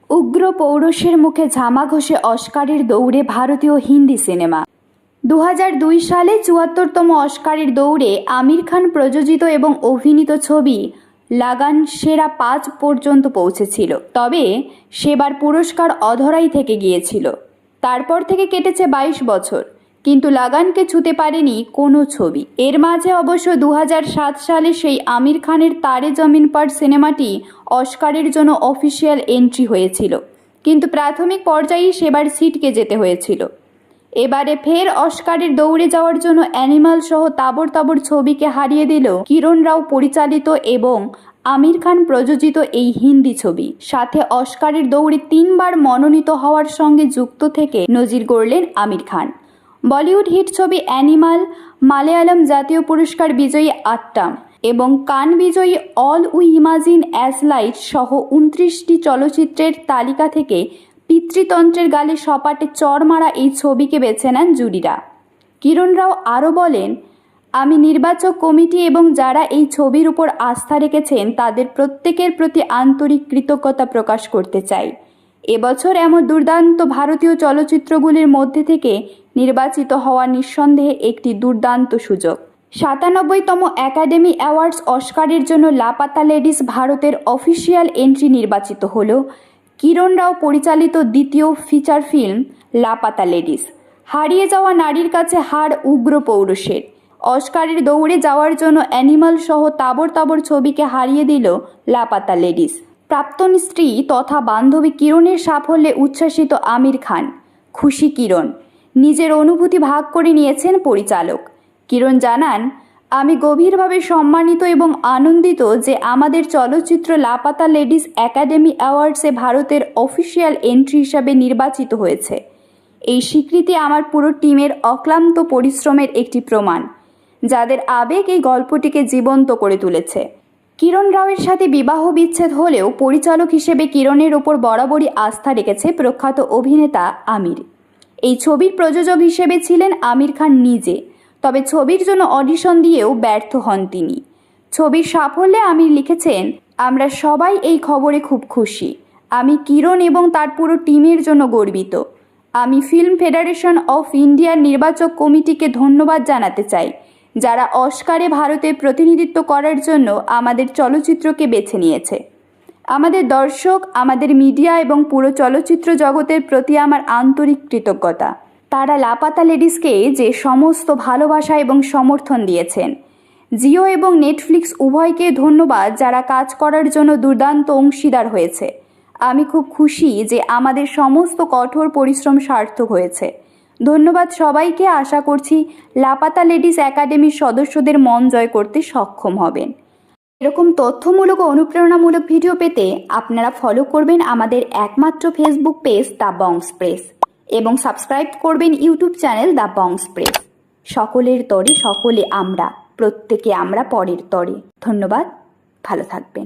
উগ্র পৌরুষের মুখে ঝামা ঘষে অস্কারের দৌড়ে ভারতীয় হিন্দি সিনেমা। 2002 সালে 74তম অস্কারের দৌড়ে আমির খান প্রযোজিত এবং অভিনীত ছবি লাগান সেরা 5 পর্যন্ত পৌঁছেছিল। তবে সেবার পুরস্কার অধরাই থেকে গিয়েছিল। তারপর থেকে কেটেছে 22 বছর, কিন্তু লাগানকে ছুঁতে পারেনি কোনো ছবি। এর মাঝে অবশ্য 2007 সালে সেই আমির খানের তারে জমিন পার সিনেমাটি অস্কারের জন্য অফিসিয়াল এন্ট্রি হয়েছিল, কিন্তু প্রাথমিক পর্যায়েই সেবার ছিটকে যেতে হয়েছিল। এবারে ফের অস্কারের দৌড়ে যাওয়ার জন্য অ্যানিমাল সহ তাবড় তাবড় ছবিকে হারিয়ে দিল কিরণ রাও পরিচালিত এবং আমির খান প্রযোজিত এই হিন্দি ছবি। সাথে অস্কারের দৌড়ে 3 বার মনোনীত হওয়ার সঙ্গে যুক্ত থেকে নজির গড়লেন আমির খান। বলিউড হিট ছবি অ্যানিমাল, মালয়ালম জাতীয় পুরস্কার বিজয়ী আট্টাম এবং কান বিজয়ী all we imagine as light সহ 29টি চলচ্চিত্রের তালিকা থেকে পিতৃতন্ত্রের গালে সপাটে চড় মারা এই ছবিকে বেছে নেন জুরিরা। কিরণ রাও আরও বলেন, আমি নির্বাচক কমিটি এবং যারা এই ছবির উপর আস্থা রেখেছেন তাদের প্রত্যেকের প্রতি আন্তরিক কৃতজ্ঞতা প্রকাশ করতে চাই। এবছর এমন দুর্দান্ত ভারতীয় চলচ্চিত্রগুলির মধ্যে থেকে নির্বাচিত হওয়া নিঃসন্দেহে একটি দুর্দান্ত সুযোগ। 97তম একাডেমি অ্যাওয়ার্ডস অস্কারের জন্য লাপাতা লেডিস ভারতের অফিসিয়াল এন্ট্রি নির্বাচিত হল কিরণ রাও পরিচালিত দ্বিতীয় ফিচার ফিল্ম লাপাতা লেডিস। হারিয়ে যাওয়া নারীর কাছে হার উগ্র পৌরুষের। অস্কারের দৌড়ে যাওয়ার জন্য অ্যানিমাল সহ তাবড় তাবড় ছবিকে হারিয়ে দিল লাপাতা লেডিস। প্রাক্তন স্ত্রী তথা বান্ধবী কিরণের সাফল্যে উচ্ছ্বাসিত আমির খান। খুশি কিরণ। নিজের অনুভূতি ভাগ করে নিয়েছেন পরিচালক। কিরণ জানান, আমি গভীরভাবে সম্মানিত এবং আনন্দিত যে আমাদের চলচ্চিত্র লাপাতা লেডিস একাডেমি অ্যাওয়ার্ডসে ভারতের অফিসিয়াল এন্ট্রি হিসাবে নির্বাচিত হয়েছে। এই স্বীকৃতি আমার পুরো টিমের অক্লান্ত পরিশ্রমের একটি প্রমাণ, যাদের আবেগ এই গল্পটিকে জীবন্ত করে তুলেছে। কিরণ রাওয়ের সাথে বিবাহ বিচ্ছেদ হলেও পরিচালক হিসেবে কিরণের ওপর বরাবরই আস্থা রেখেছে প্রখ্যাত অভিনেতা আমির। এই ছবির প্রযোজক হিসেবে ছিলেন আমির খান নিজে, তবে ছবির জন্য অডিশন দিয়েও ব্যর্থ হন তিনি। ছবির সাফল্যে আমির লিখেছেন, আমরা সবাই এই খবরে খুব খুশি। আমি কিরণ এবং তার পুরো টিমের জন্য গর্বিত। আমি ফিল্ম ফেডারেশন অফ ইন্ডিয়ার নির্বাচক কমিটিকে ধন্যবাদ জানাতে চাই, যারা অস্কারে ভারতের প্রতিনিধিত্ব করার জন্য আমাদের চলচ্চিত্রকে বেছে নিয়েছে। আমাদের দর্শক, আমাদের মিডিয়া এবং পুরো চলচ্চিত্র জগতের প্রতি আমার আন্তরিক কৃতজ্ঞতা। তারা লাপাতা লেডিসকে যে সমস্ত ভালোবাসা এবং সমর্থন দিয়েছেন। জিও এবং নেটফ্লিক্স উভয়কে ধন্যবাদ, যারা কাজ করার জন্য দুর্দান্ত অংশীদার হয়েছে। আমি খুব খুশি যে আমাদের সমস্ত কঠোর পরিশ্রম সার্থক হয়েছে। ধন্যবাদ সবাইকে। আশা করছি লাপাতা লেডিস একাডেমির সদস্যদের মন জয় করতে সক্ষম হবেন। এরকম তথ্যমূলক ও অনুপ্রেরণামূলক ভিডিও পেতে আপনারা ফলো করবেন আমাদের একমাত্র ফেসবুক পেজ দ্য বংস প্রেস এবং সাবস্ক্রাইব করবেন ইউটিউব চ্যানেল দ্য বংস প্রেস। সকলের তরে সকলে আমরা, প্রত্যেকে আমরা পরের তরে। ধন্যবাদ, ভালো থাকবেন।